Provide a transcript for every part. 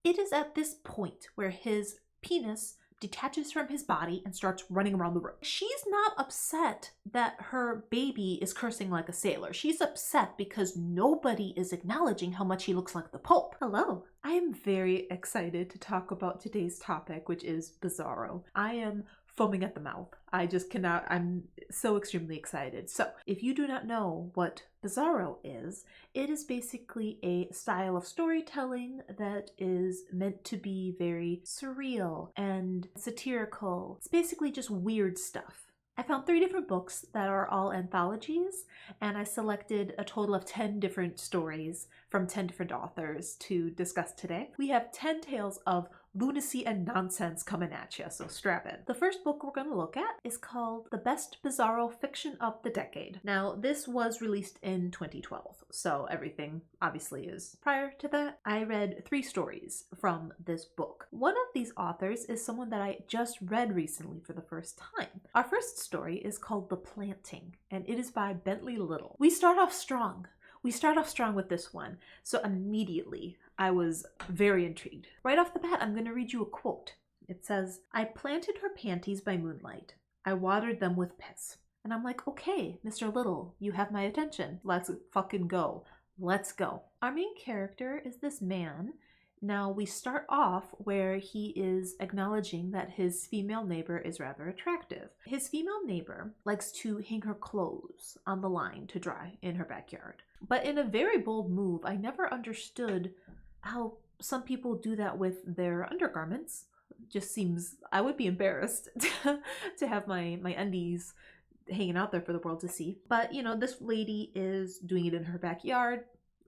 It is at this point where his penis detaches from his body and starts running around the room. She's not upset that her baby is cursing like a sailor. She's upset because nobody is acknowledging how much he looks like the Pope. Hello. I am very excited to talk about today's topic, which is Bizarro. I am foaming at the mouth. I just cannot, I'm so extremely excited. So, if you do not know what Bizarro is, it is basically a style of storytelling that is meant to be very surreal and satirical. It's basically just weird stuff. I found 3 different books that are all anthologies, and I selected a total of 10 different stories from 10 different authors to discuss today. We have 10 tales of lunacy and nonsense coming at you, so strap in. The first book we're going to look at is called The Best Bizarro Fiction of the Decade. Now, this was released in 2012, so everything obviously is prior to that. I read 3 stories from this book. One of these authors is someone that I just read recently for the first time. Our first story is called The Planting, and it is by Bentley Little. We start off strong with this one, so immediately I was very intrigued. Right off the bat, I'm going to read you a quote. It says, "I planted her panties by moonlight. I watered them with piss." And I'm like, okay, Mr. Little, you have my attention. Let's fucking go. Let's go. Our main character is this man. Now, we start off where he is acknowledging that his female neighbor is rather attractive. His female neighbor likes to hang her clothes on the line to dry in her backyard. But in a very bold move, I never understood how some people do that with their undergarments. Just seems, I would be embarrassed to have my undies hanging out there for the world to see. But, you know, this lady is doing it in her backyard.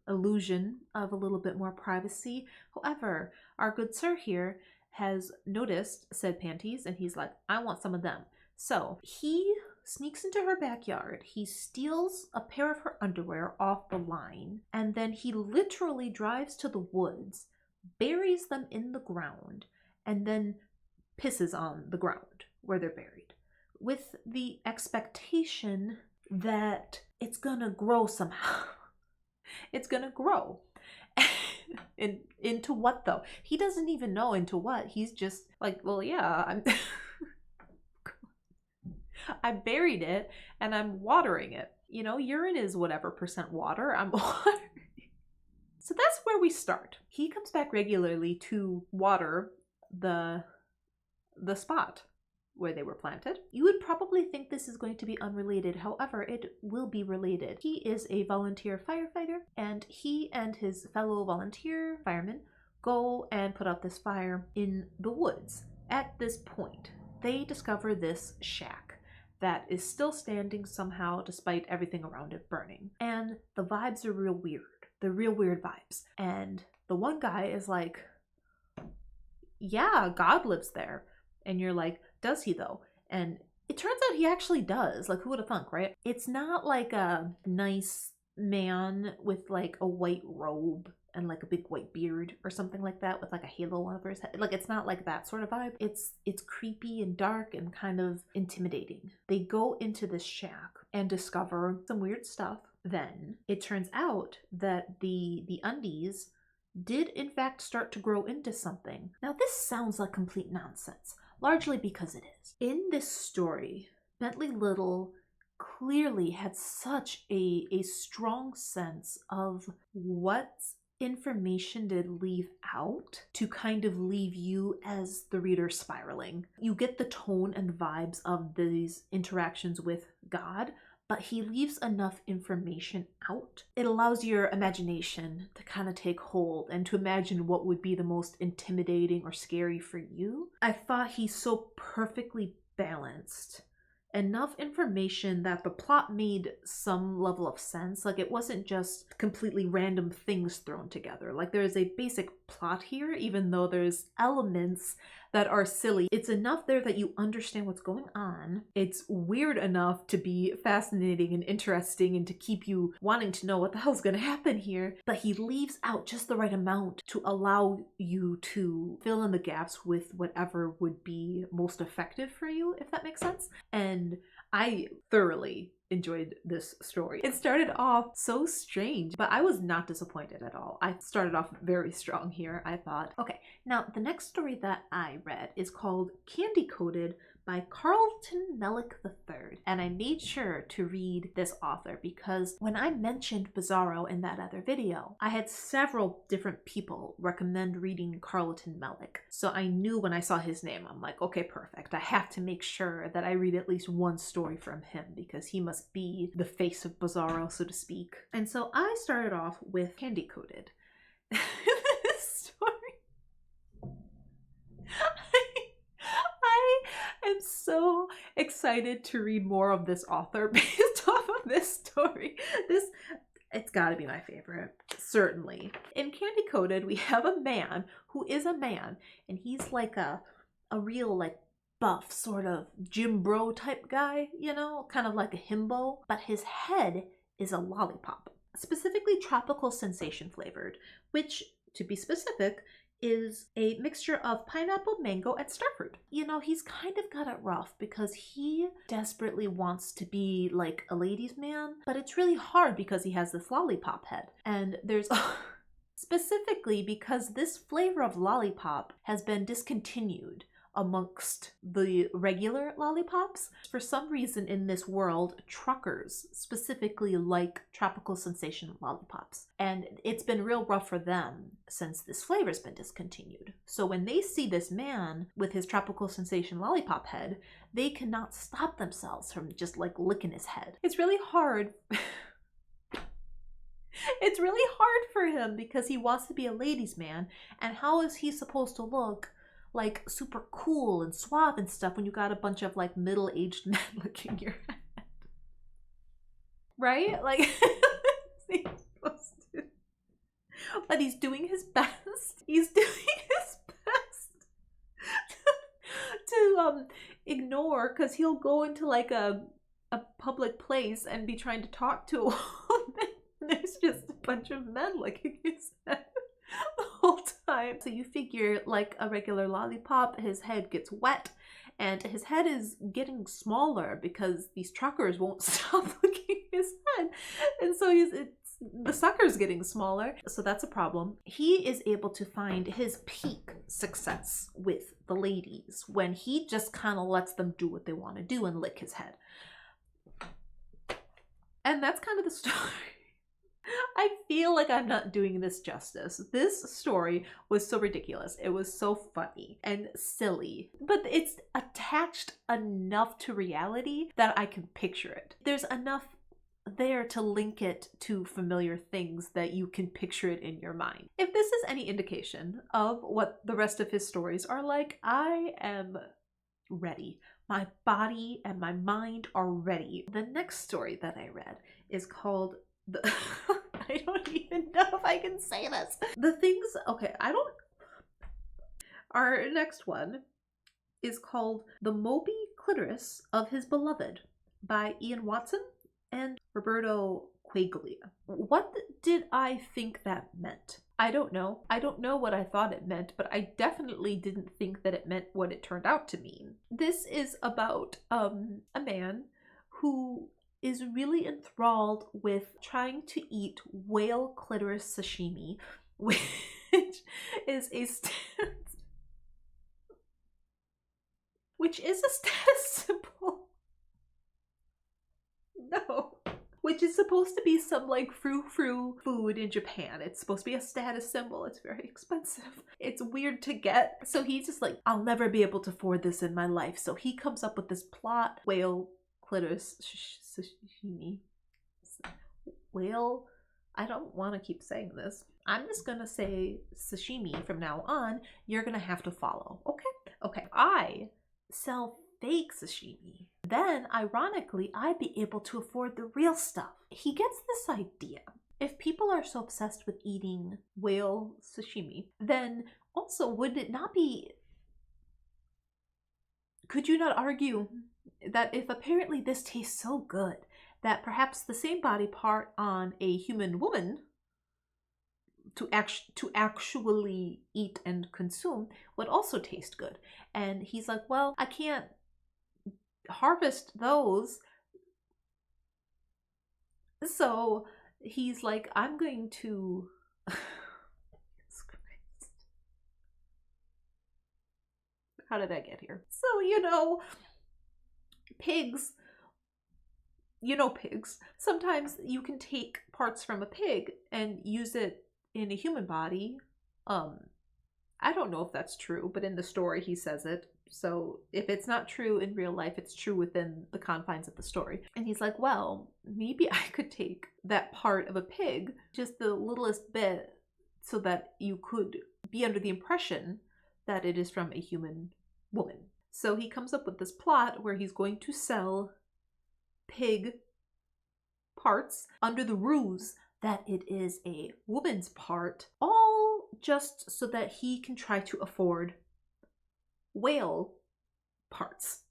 Illusion of a little bit more privacy. However, our good sir here has noticed said panties and he's like, I want some of them. So he sneaks into her backyard, he steals a pair of her underwear off the line, and then he literally drives to the woods, buries them in the ground, and then pisses on the ground where they're buried, with the expectation that it's gonna grow somehow. It's gonna grow. Into what though? He doesn't even know into what. He's just like, well, yeah, I buried it and I'm watering it. You know, urine is whatever percent water. I'm watering. So that's where we start. He comes back regularly to water the spot where they were planted. You would probably think this is going to be unrelated. However, it will be related. He is a volunteer firefighter, and he and his fellow volunteer firemen go and put out this fire in the woods. At this point, they discover this shack that is still standing somehow despite everything around it burning. And the vibes are real weird. They're real weird vibes. And the one guy is like, yeah, God lives there. And you're like, does he though? And it turns out he actually does. Like, who would have thunk, right? It's not like a nice man with like a white robe and like a big white beard or something like that with like a halo over his head. Like, it's not like that sort of vibe. It's creepy and dark and kind of intimidating. They go into this shack and discover some weird stuff. Then it turns out that the undies did in fact start to grow into something. Now, this sounds like complete nonsense, largely because it is. In this story, Bentley Little clearly had such a strong sense of what information did leave out to kind of leave you as the reader spiraling. You get the tone and the vibes of these interactions with God, but he leaves enough information out. It allows your imagination to kind of take hold and to imagine what would be the most intimidating or scary for you. I thought he so perfectly balanced enough information that the plot made some level of sense. Like, it wasn't just completely random things thrown together. Like, there is a basic plot here, even though there's elements that are silly. It's enough there that you understand what's going on. It's weird enough to be fascinating and interesting and to keep you wanting to know what the hell's gonna happen here. But he leaves out just the right amount to allow you to fill in the gaps with whatever would be most effective for you, if that makes sense. And I thoroughly enjoyed this story. It started off so strange, but I was not disappointed at all. I started off very strong here, I thought. Okay, now the next story that I read is called Candy Coated by Carlton Mellick III. And I made sure to read this author because when I mentioned Bizarro in that other video, I had several different people recommend reading Carlton Mellick. So I knew when I saw his name, I'm like, okay, perfect. I have to make sure that I read at least one story from him because he must be the face of Bizarro, so to speak. And so I started off with Candy Coated. This story. I am so excited to read more of this author based off of this story. It's gotta be my favorite, certainly. In Candy Coated, we have a man who is a man, and he's like a real like buff sort of gym bro type guy, you know, kind of like a himbo, but his head is a lollipop, specifically tropical sensation flavored, which, to be specific, is a mixture of pineapple, mango, and starfruit. You know, he's kind of got it rough because he desperately wants to be like a ladies' man, but it's really hard because he has this lollipop head. And there's specifically because this flavor of lollipop has been discontinued amongst the regular lollipops. For some reason in this world, truckers specifically like tropical sensation lollipops. And it's been real rough for them since this flavor's been discontinued. So when they see this man with his tropical sensation lollipop head, they cannot stop themselves from just like licking his head. It's really hard. It's really hard for him because he wants to be a ladies' man, and how is he supposed to look like super cool and suave and stuff when you got a bunch of like middle-aged men licking your head? Right? Like, he's supposed to. But he's doing his best. He's doing his best to ignore, because he'll go into like a public place and be trying to talk to a woman. There's just a bunch of men licking his head the whole time. So you figure, like a regular lollipop, his head gets wet and his head is getting smaller because these truckers won't stop licking his head. And so the sucker's getting smaller. So that's a problem. He is able to find his peak success with the ladies when he just kind of lets them do what they want to do and lick his head. And that's kind of the story. I feel like I'm not doing this justice. This story was so ridiculous. It was so funny and silly, but it's attached enough to reality that I can picture it. There's enough there to link it to familiar things that you can picture it in your mind. If this is any indication of what the rest of his stories are like, I am ready. My body and my mind are ready. The next story that I read is called I don't even know if I can say this. Our next one is called The Moby Clitoris of His Beloved by Ian Watson and Roberto Quaglia. What did I think that meant? I don't know. I don't know what I thought it meant, but I definitely didn't think that it meant what it turned out to mean. This is about a man who is really enthralled with trying to eat whale clitoris sashimi, which is a status symbol. No. Which is supposed to be some like frou-frou food in Japan. It's supposed to be a status symbol. It's very expensive. It's weird to get. So he's just like, I'll never be able to afford this in my life. So he comes up with this plot, whale clitoris sashimi. Whale, I don't want to keep saying this. I'm just gonna say sashimi from now on. You're gonna have to follow. Okay. I sell fake sashimi. Then, ironically, I'd be able to afford the real stuff. He gets this idea. If people are so obsessed with eating whale sashimi, then also would it not be... Could you not argue that if apparently this tastes so good, that perhaps the same body part on a human woman to actually eat and consume would also taste good? And he's like, well, I can't harvest those. So he's like, I'm going to... How did I get here? So, pigs, pigs. Sometimes you can take parts from a pig and use it in a human body. I don't know if that's true, but in the story he says it. So if it's not true in real life, it's true within the confines of the story. And he's like, well, maybe I could take that part of a pig, just the littlest bit, so that you could be under the impression that it is from a human woman. So he comes up with this plot where he's going to sell pig parts under the ruse that it is a woman's part, all just so that he can try to afford whale parts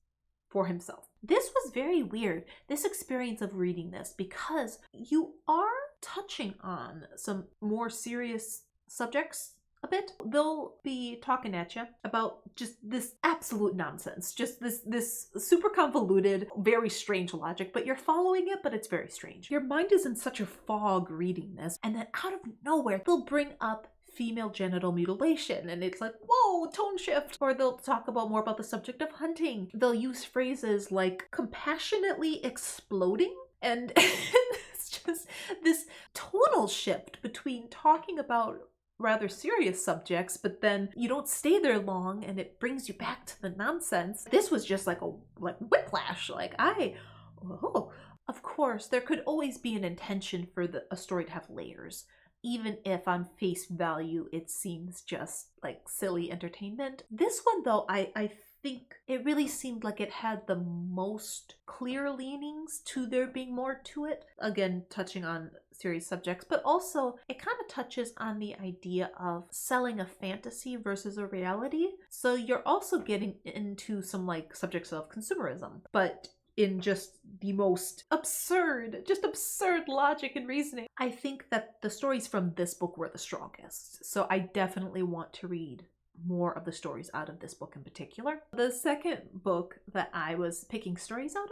for himself. This was very weird, this experience of reading this, because you are touching on some more serious subjects a bit. They'll be talking at you about just this absolute nonsense, just this super convoluted, very strange logic, but you're following it, but it's very strange. Your mind is in such a fog reading this, and then out of nowhere, they'll bring up female genital mutilation, and it's like, whoa, tone shift. Or they'll talk about more about the subject of hunting. They'll use phrases like compassionately exploding, and it's just this tonal shift between talking about rather serious subjects, but then you don't stay there long and it brings you back to the nonsense. This was just like whiplash. Of course, there could always be an intention for a story to have layers, even if on face value it seems just like silly entertainment. This one though, I think it really seemed like it had the most clear leanings to there being more to it. Again, touching on serious subjects, but also it kind of touches on the idea of selling a fantasy versus a reality. So you're also getting into some like subjects of consumerism, but in just the most absurd logic and reasoning. I think that the stories from this book were the strongest, so I definitely want to read more of the stories out of this book in particular. The second book that I was picking stories out of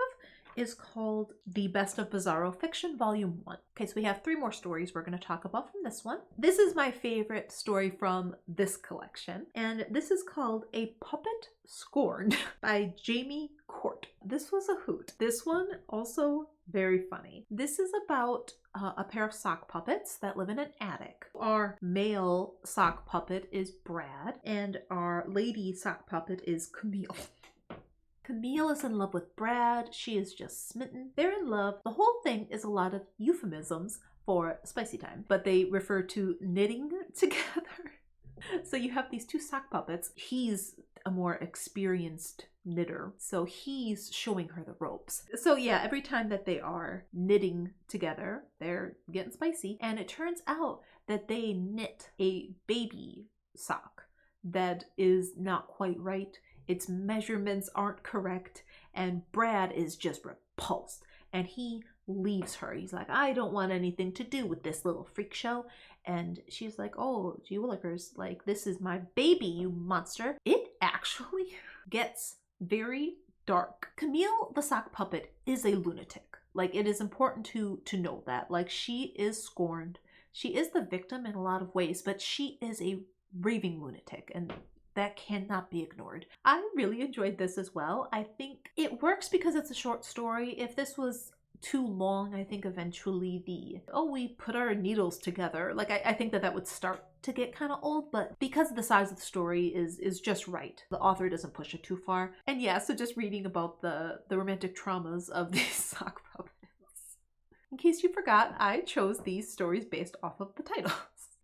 is called The Best of Bizarro Fiction Volume 1. Okay, so we have 3 more stories we're going to talk about from this one. This is my favorite story from this collection, and this is called A Puppet Scorned by Jamie Kort. This was a hoot. This one also very funny. This is about a pair of sock puppets that live in an attic. Our male sock puppet is Brad, and our lady sock puppet is Camille. Camille is in love with Brad. She is just smitten. They're in love. The whole thing is a lot of euphemisms for spicy time, but they refer to knitting together. So you have these 2 sock puppets. He's a more experienced knitter, so he's showing her the ropes. So yeah, every time that they are knitting together, they're getting spicy, and it turns out that they knit a baby sock that is not quite right. Its measurements aren't correct, and Brad is just repulsed, and he leaves her. He's like, I don't want anything to do with this little freak show. And she's like, oh, gee willikers, like, this is my baby, you monster. It actually gets very dark. Camille, the sock puppet, is a lunatic. Like, it is important to know that. Like, she is scorned. She is the victim in a lot of ways, but she is a raving lunatic, and that cannot be ignored. I really enjoyed this as well. I think it works because it's a short story. If this was too long, I think eventually we put our needles together. Like, I think that would start to get kind of old, but because the size of the story is just right, the author doesn't push it too far. And yeah, so just reading about the romantic traumas of these sock puppets. In case you forgot, I chose these stories based off of the titles.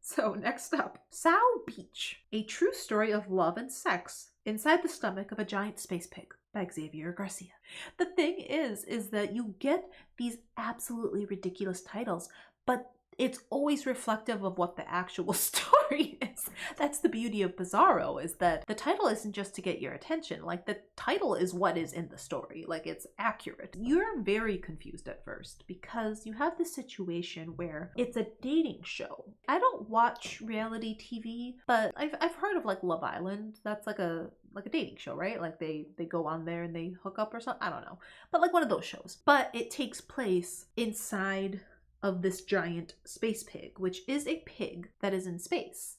So next up, Sow Beach, a true story of love and sex inside the stomach of a giant space pig by Xavier Garcia. The thing is that you get these absolutely ridiculous titles, but it's always reflective of what the actual story is. That's the beauty of Bizarro, is that the title isn't just to get your attention. Like, the title is what is in the story. Like, it's accurate. You're very confused at first because you have this situation where it's a dating show. I don't watch reality TV, but I've heard of like Love Island. That's like a dating show, right? Like they go on there and they hook up or something. I don't know. But like one of those shows. But it takes place inside of this giant space pig, which is a pig that is in space,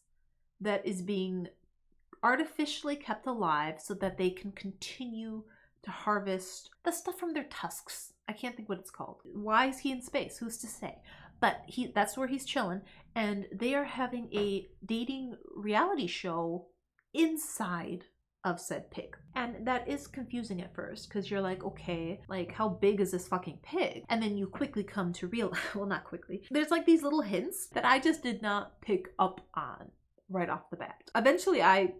that is being artificially kept alive so that they can continue to harvest the stuff from their tusks. I can't think what it's called. Why is he in space? Who's to say? But that's where he's chilling, and they are having a dating reality show inside of said pig. And that is confusing at first because you're like, okay, like how big is this fucking pig? And then you quickly come to realize, well, not quickly, there's like these little hints that I just did not pick up on right off the bat. Eventually I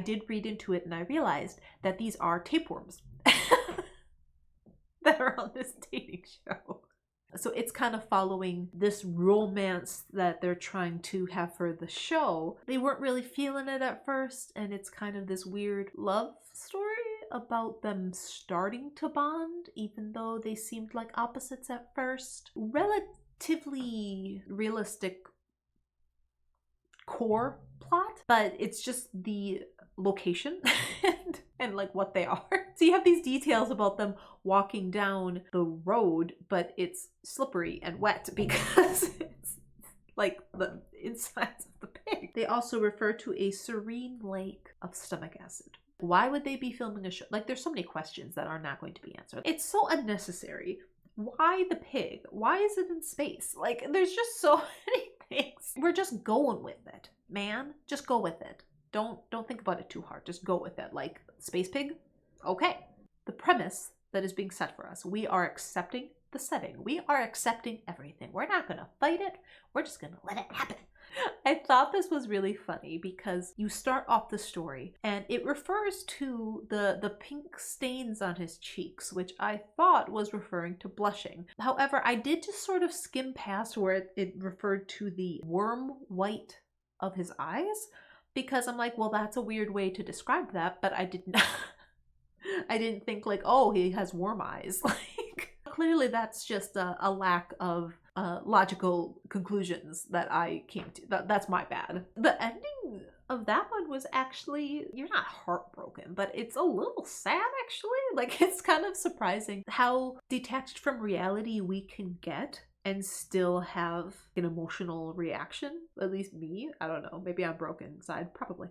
did read into it and I realized that these are tapeworms that are on this dating show. So it's kind of following this romance that they're trying to have for the show. They weren't really feeling it at first, and it's kind of this weird love story about them starting to bond, even though they seemed like opposites at first. Relatively realistic core plot, but it's just the location and like what they are. So you have these details about them walking down the road, but it's slippery and wet because it's like the insides of the pig. They also refer to a serene lake of stomach acid. Why would they be filming a show? Like, there's so many questions that are not going to be answered. It's so unnecessary. Why the pig? Why is it in space? Like, there's just so many things. We're just going with it, man. Just go with it. Don't think about it too hard. Just go with it. Like, space pig? Okay. The premise that is being set for us. We are accepting the setting. We are accepting everything. We're not going to fight it. We're just going to let it happen. I thought this was really funny because you start off the story and it refers to the pink stains on his cheeks, which I thought was referring to blushing. However, I did just sort of skim past where it referred to the worm white of his eyes, because I'm like, well, that's a weird way to describe that, but I didn't think like, oh, he has worm eyes. Like, clearly that's just a lack of logical conclusions that I came to. That's my bad. The ending of that one was actually, you're not heartbroken, but it's a little sad actually. Like, it's kind of surprising how detached from reality we can get and still have an emotional reaction. At least me. I don't know. Maybe I'm broken inside. Probably.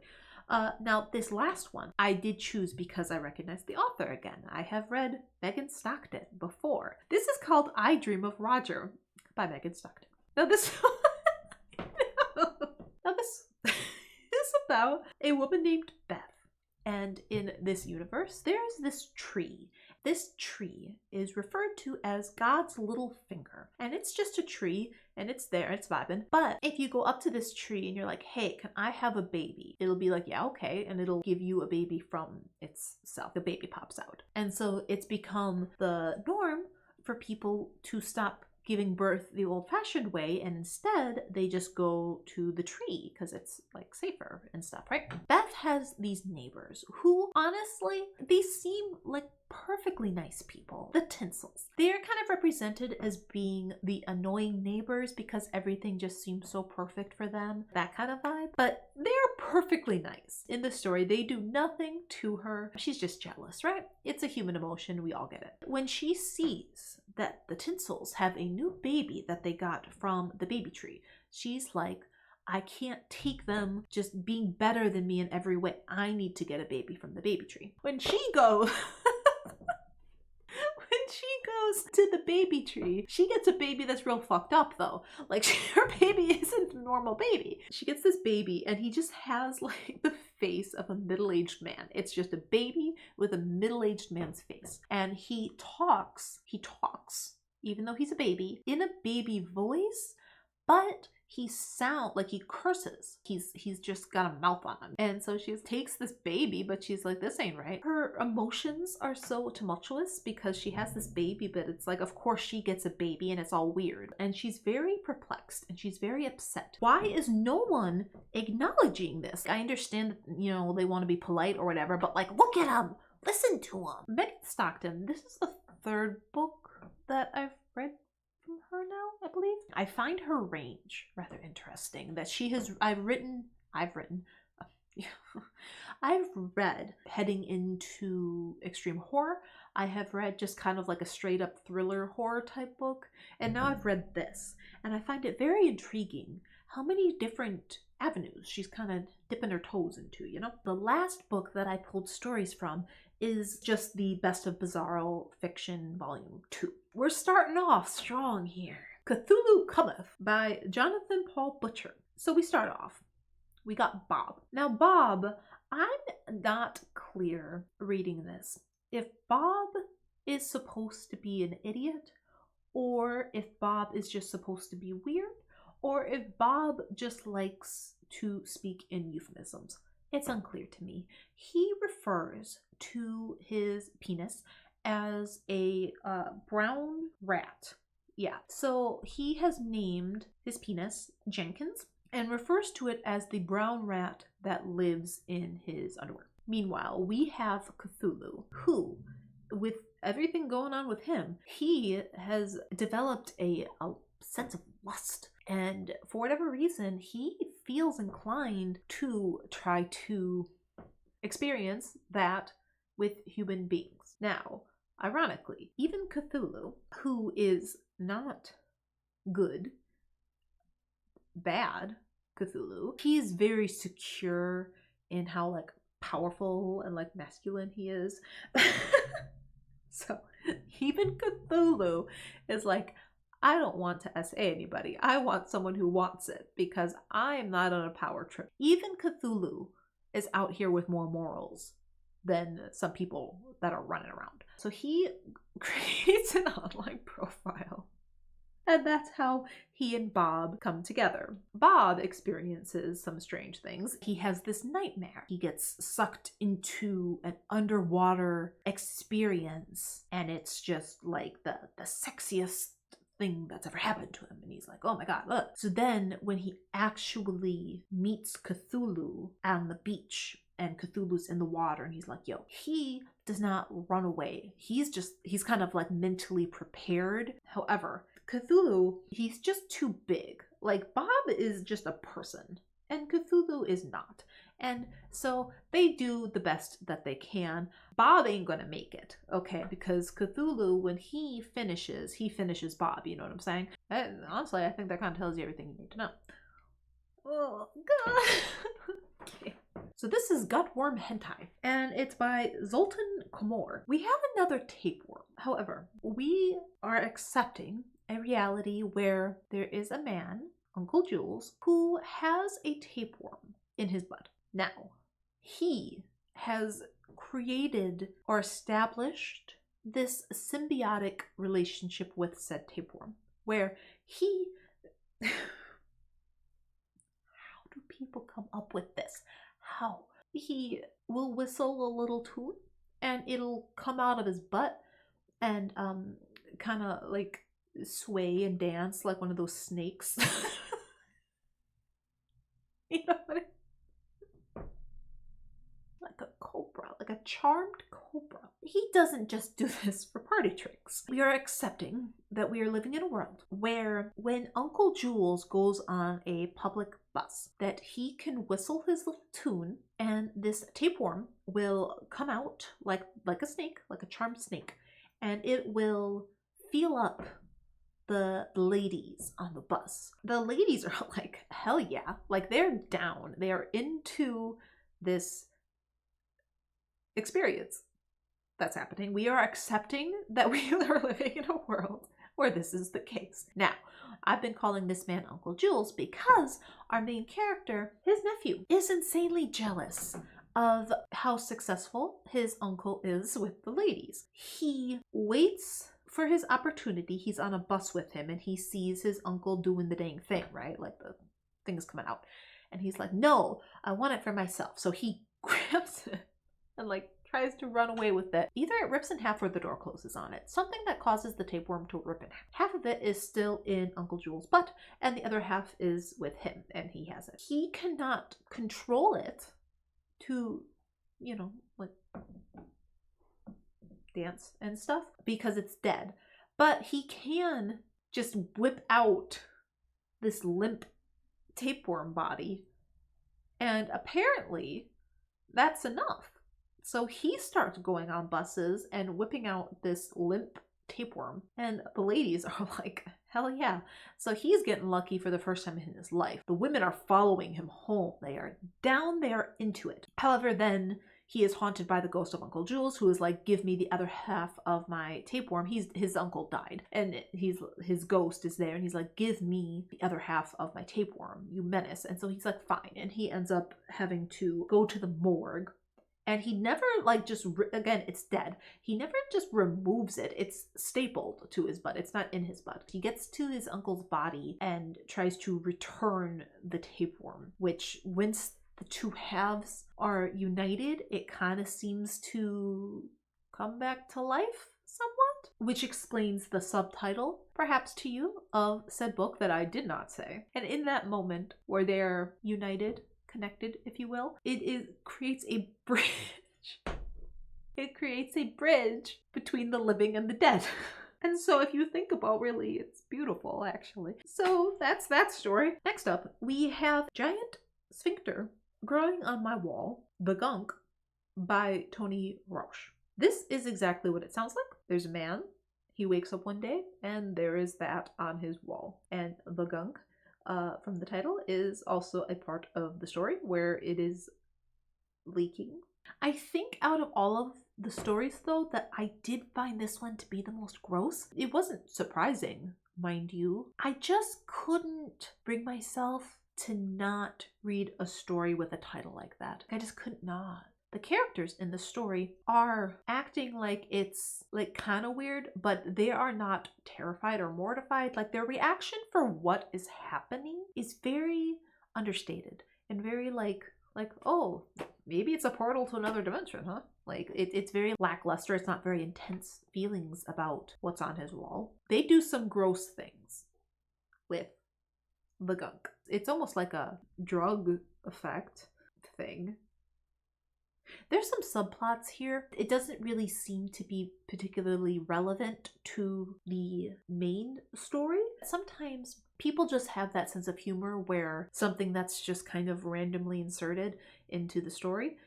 Now, this last one I did choose because I recognize the author again. I have read Megan Stockton before. This is called I Dream of Roger by Megan Stockton. Now this is about a woman named Beth. And in this universe, there's this tree. This tree is referred to as God's little finger. And it's just a tree, and it's there, it's vibing. But if you go up to this tree and you're like, hey, can I have a baby? It'll be like, yeah, okay. And it'll give you a baby from itself. The baby pops out. And so it's become the norm for people to stop giving birth the old-fashioned way, and instead they just go to the tree because it's like safer and stuff, right? Beth has these neighbors who honestly, they seem like perfectly nice people. The Tinsels. They are kind of represented as being the annoying neighbors because everything just seems so perfect for them, that kind of vibe. But they're perfectly nice. In the story, they do nothing to her. She's just jealous, right? It's a human emotion. We all get it. When she sees that the Tinsels have a new baby that they got from the baby tree, she's like, I can't take them just being better than me in every way. I need to get a baby from the baby tree. When she goes to the baby tree, she gets a baby that's real fucked up though. Like, her baby isn't a normal baby. She gets this baby and he just has like the face of a middle-aged man. It's just a baby with a middle-aged man's face. And he talks, even though he's a baby, in a baby voice, but he curses. He's just got a mouth on him. And so she takes this baby, but she's like, this ain't right. Her emotions are so tumultuous because she has this baby, but it's like, of course she gets a baby and it's all weird. And she's very perplexed and she's very upset. Why is no one acknowledging this? I understand that, you know, they want to be polite or whatever, but like, look at him, listen to him. Megan Stockton, this is the third book that I've read from her now, I believe. I find her range rather interesting, that she has, I've read heading into extreme horror. I have read just kind of like a straight up thriller horror type book. And now I've read this. And I find it very intriguing how many different avenues she's kind of dipping her toes into, you know? The last book that I pulled stories from is just the Best of Bizarro Fiction Volume 2. We're starting off strong here. Cthulhu Cometh by Jonathan Paul Butcher. So we start off. We got Bob. Now Bob, I'm not clear reading this if Bob is supposed to be an idiot, or if Bob is just supposed to be weird, or if Bob just likes to speak in euphemisms. It's unclear to me. He refers to his penis as a brown rat. Yeah, so he has named his penis Jenkins and refers to it as the brown rat that lives in his underwear. Meanwhile, we have Cthulhu, who, with everything going on with him, he has developed a sense of lust. And for whatever reason, he feels inclined to try to experience that with human beings. Now, ironically, even Cthulhu, who is not good, bad Cthulhu, he is very secure in how like powerful and like masculine he is. So even Cthulhu is like, I don't want to SA anybody. I want someone who wants it because I am not on a power trip. Even Cthulhu is out here with more morals than some people that are running around. So he creates an online profile. And that's how he and Bob come together. Bob experiences some strange things. He has this nightmare. He gets sucked into an underwater experience, and it's just like the sexiest thing that's ever happened to him. And he's like, oh my god, look. So then when he actually meets Cthulhu on the beach, and Cthulhu's in the water, and he's like, yo, he does not run away. He's kind of like mentally prepared. However, Cthulhu, he's just too big. Like, Bob is just a person, and Cthulhu is not. And so they do the best that they can. Bob ain't gonna make it, okay? Because Cthulhu, when he finishes Bob, you know what I'm saying? And honestly, I think that kind of tells you everything you need to know. Oh, God. Okay. So this is Gutworm Hentai, and it's by Zoltan Komor. We have another tapeworm. However, we are accepting a reality where there is a man, Uncle Jules, who has a tapeworm in his butt. Now, he has created or established this symbiotic relationship with said tapeworm, where he... How do people come up with this? How? He will whistle a little tune, and it'll come out of his butt and kind of like sway and dance like one of those snakes. You know what I mean? Like a cobra, like a charmed cobra. He doesn't just do this for party tricks. We are accepting that we are living in a world where when Uncle Jules goes on a public bus, that he can whistle his little tune and this tapeworm will come out like a snake, like a charmed snake, and it will feel up the ladies on the bus. The ladies are like, hell yeah, like they're down. They are into this experience that's happening. We are accepting that we are living in a world where this is the case. Now, I've been calling this man Uncle Jules because our main character, his nephew, is insanely jealous of how successful his uncle is with the ladies. He waits for his opportunity. He's on a bus with him and he sees his uncle doing the dang thing, right? Like the things coming out. And he's like, no, I want it for myself. So he grabs it and like tries to run away with it. Either it rips in half or the door closes on it. Something that causes the tapeworm to rip in half. Half of it is still in Uncle Jules' butt, and the other half is with him, and he has it. He cannot control it to, you know, like dance and stuff because it's dead. But he can just whip out this limp tapeworm body, and apparently that's enough. So he starts going on buses and whipping out this limp tapeworm, and the ladies are like, hell yeah. So he's getting lucky for the first time in his life. The women are following him home. They are down there into it. However, then he is haunted by the ghost of Uncle Jules, who is like, give me the other half of my tapeworm. His uncle died, and his ghost is there, and he's like, give me the other half of my tapeworm, you menace. And so he's like, fine. And he ends up having to go to the morgue. And he never, like, just, again, it's dead. He never just removes it. It's stapled to his butt. It's not in his butt. He gets to his uncle's body and tries to return the tapeworm, which, once the two halves are united, it kind of seems to come back to life somewhat, which explains the subtitle, perhaps to you, of said book that I did not say. And in that moment where they're united, connected, if you will, creates a bridge. It creates a bridge between the living and the dead. And so if you think about, really, it's beautiful, actually. So that's that story. Next up, we have Giant Sphincter growing on my wall, The Gunk by Tony Rauch. This is exactly what it sounds like. There's a man. He wakes up one day and there is that on his wall. And The Gunk, from the title, is also a part of the story where it is leaking. I think out of all of the stories, though, that I did find this one to be the most gross. It wasn't surprising, mind you. I just couldn't bring myself to not read a story with a title like that. I just could not. The characters in the story are acting like it's like kind of weird, but they are not terrified or mortified. Like, their reaction for what is happening is very understated and very like, oh, maybe it's a portal to another dimension, huh? Like, it's very lackluster. It's not very intense feelings about what's on his wall. They do some gross things with The Gunk. It's almost like a drug effect thing. There's some subplots here. It doesn't really seem to be particularly relevant to the main story. Sometimes people just have that sense of humor where something that's just kind of randomly inserted into the story.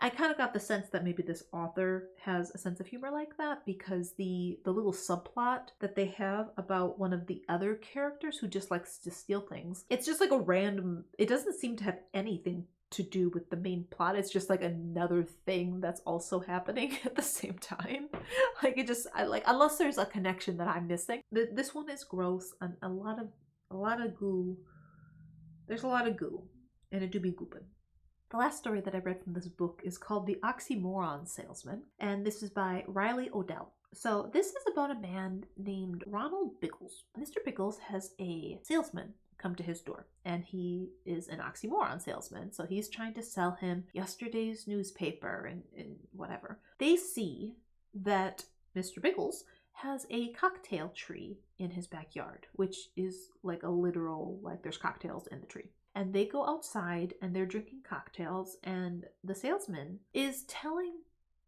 I kind of got the sense that maybe this author has a sense of humor like that, because the little subplot that they have about one of the other characters who just likes to steal things, it's just like a random, it doesn't seem to have anything to do with the main plot. It's just like another thing that's also happening at the same time. Like, unless there's a connection that I'm missing. This one is gross and a lot of goo. There's a lot of goo, and it do be gooping. The last story that I read from this book is called The Oxymoron Salesman, and this is by Riley Odell. So this is about a man named Ronald Biggles. Mr. Biggles has a salesman come to his door, and he is an oxymoron salesman, so he's trying to sell him yesterday's newspaper and whatever. They see that Mr. Biggles has a cocktail tree in his backyard, which is like a literal, like, there's cocktails in the tree. And they go outside and they're drinking cocktails, and the salesman is telling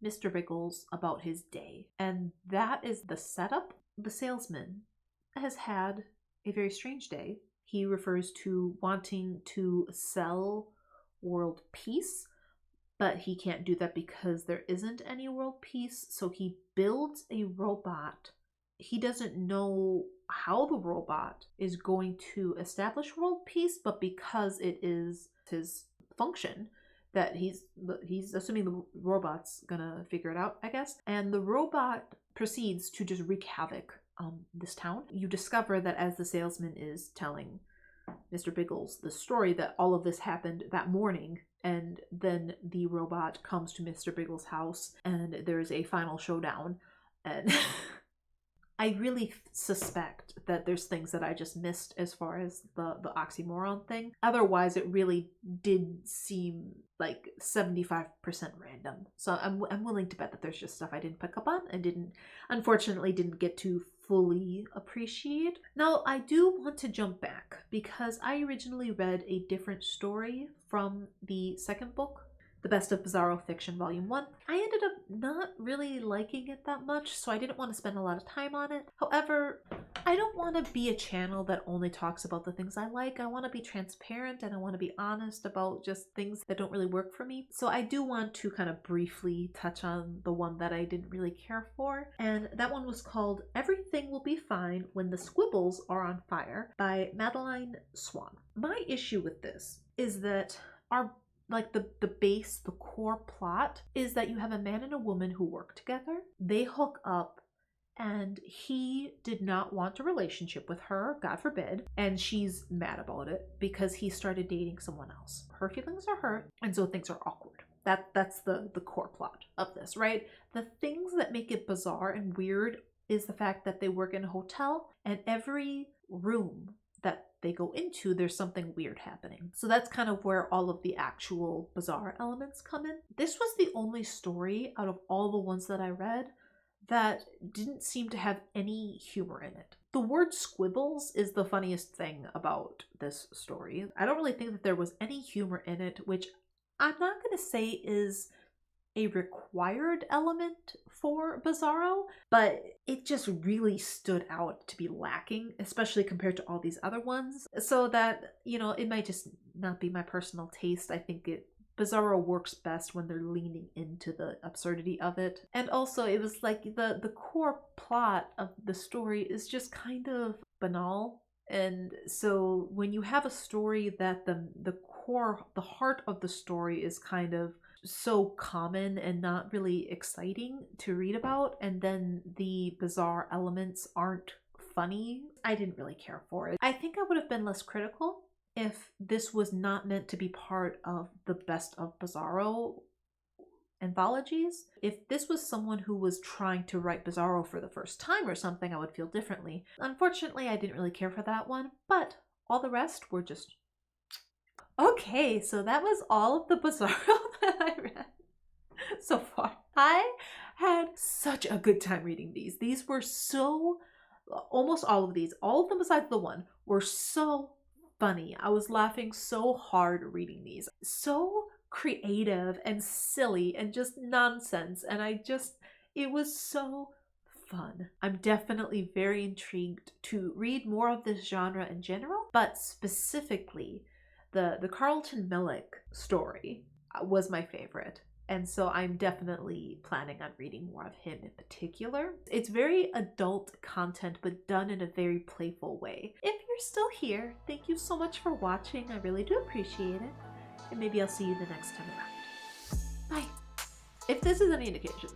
Mr. Biggles about his day. And that is the setup. The salesman has had a very strange day. He refers to wanting to sell world peace, but he can't do that because there isn't any world peace. So he builds a robot. He doesn't know how the robot is going to establish world peace, but because it is his function, that he's assuming the robot's gonna figure it out, I guess. And the robot proceeds to just wreak havoc on this town. You discover that as the salesman is telling Mr. Biggles the story, that all of this happened that morning, and then the robot comes to Mr. Biggles' house and there's a final showdown. And I really suspect that there's things that I just missed as far as the oxymoron thing. Otherwise, it really did seem like 75% random. So I'm willing to bet that there's just stuff I didn't pick up on and unfortunately didn't get to fully appreciate. Now, I do want to jump back because I originally read a different story from the second book, The Best of Bizarro Fiction Volume 1. I ended up not really liking it that much, so I didn't want to spend a lot of time on it. However, I don't want to be a channel that only talks about the things I like. I want to be transparent and I want to be honest about just things that don't really work for me. So I do want to kind of briefly touch on the one that I didn't really care for. And that one was called Everything Will Be Fine When the Squibbles Are on Fire by Madeleine Swann. My issue with this is that the base, the core plot is that you have a man and a woman who work together. They hook up and he did not want a relationship with her, God forbid, and she's mad about it because he started dating someone else. Her feelings are hurt, and so things are awkward. That's the core plot of this, right? The things that make it bizarre and weird is the fact that they work in a hotel and every room that they go into, there's something weird happening. So that's kind of where all of the actual bizarre elements come in. This was the only story out of all the ones that I read that didn't seem to have any humor in it. The word squibbles is the funniest thing about this story. I don't really think that there was any humor in it, which I'm not going to say is a required element for Bizarro, but it just really stood out to be lacking, especially compared to all these other ones. So that, it might just not be my personal taste. I think Bizarro works best when they're leaning into the absurdity of it. And also it was like the core plot of the story is just kind of banal. And so when you have a story that the heart of the story is kind of so common and not really exciting to read about, and then the bizarre elements aren't funny, I didn't really care for it. I think I would have been less critical if this was not meant to be part of the Best of Bizarro anthologies. If this was someone who was trying to write Bizarro for the first time or something, I would feel differently. Unfortunately, I didn't really care for that one, but all the rest were just okay. So that was all of the Bizarro that I read so far. I had such a good time reading these. These were almost all of them besides the one, were so funny. I was laughing so hard reading these. So creative and silly and just nonsense. And it was so fun. I'm definitely very intrigued to read more of this genre in general, but specifically the Carlton Mellick story was my favorite. And so I'm definitely planning on reading more of him in particular. It's very adult content, but done in a very playful way. If you're still here, thank you so much for watching. I really do appreciate it. And maybe I'll see you the next time around. Bye. If this is any indication,